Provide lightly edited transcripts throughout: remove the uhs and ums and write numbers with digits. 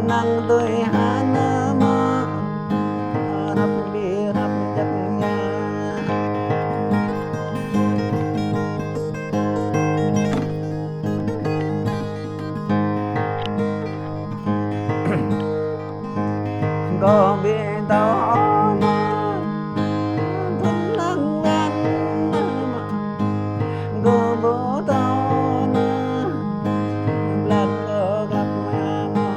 nang tôi hana ma rap bi rap jatnya có biết đâu thân nang ngan có bố tao lần ở gặp mama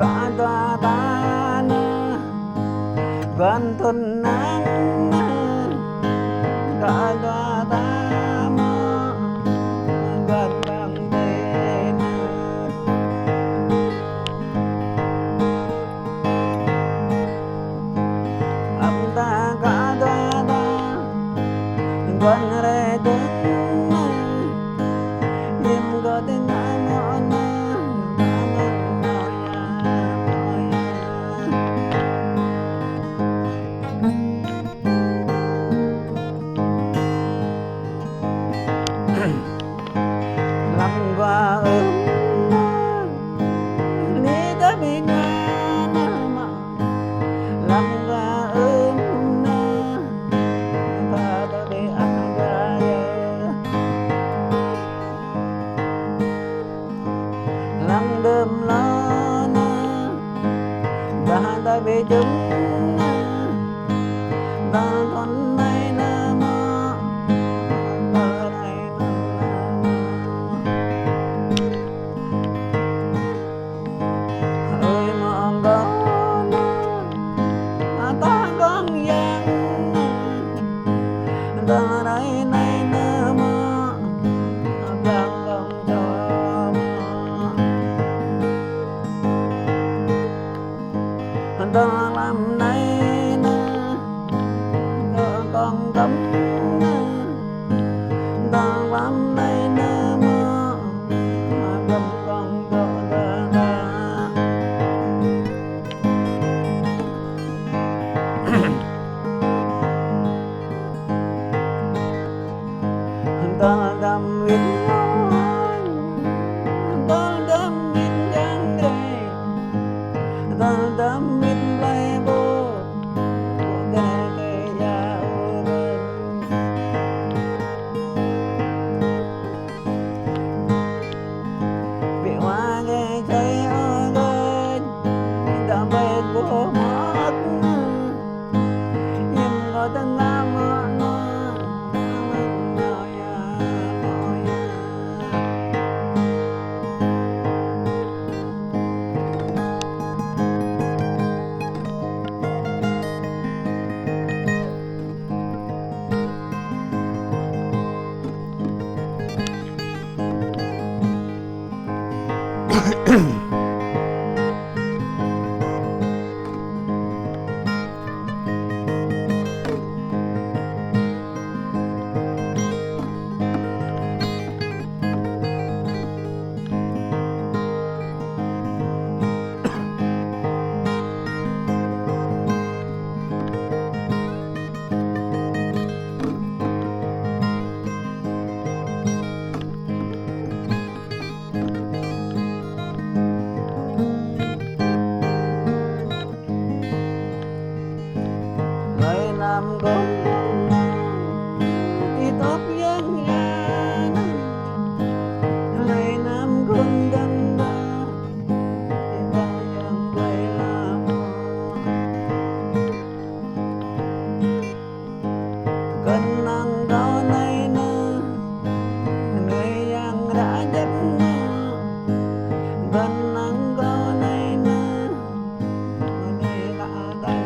có ta ta gần thân nang có ta ta gần bằng tên âm ta có ta ta gần re đứng im có tên ai mọn lắm qua lý ta bị ngã lắm qua ta ta bị ăn gaya lắm đêm lo ta bị chúng ta con này na mơ ta này ơi mong con ta con giang ta này này na mơ giang không cho mơ ta làm này con cấm ta làm này na mơ cầm con độ ta cầm vịt ta cầm vịt giang đây ta cầm vịt lại bộ làm con thì tóc dân nhà lại làm con đâm đa thì ta dân quay làm cần năng đó này nơ người yang đã chấp nơ cần năng đó này nơ người đã đánh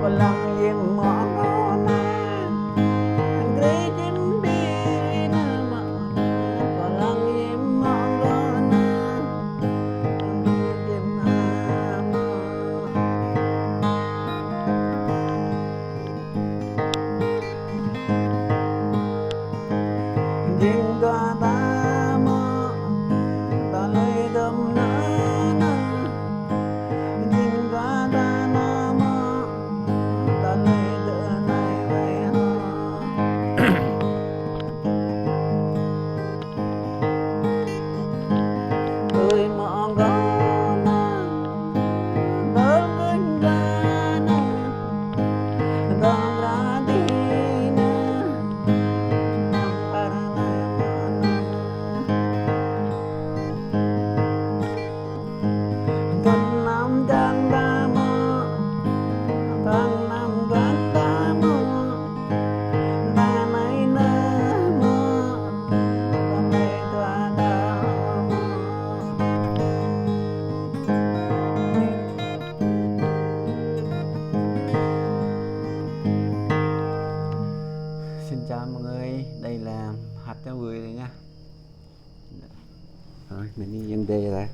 walang yung mga na grade B na walang yung mga na hát cho vui đấy nha. Rồi mình đi dân đề rồi.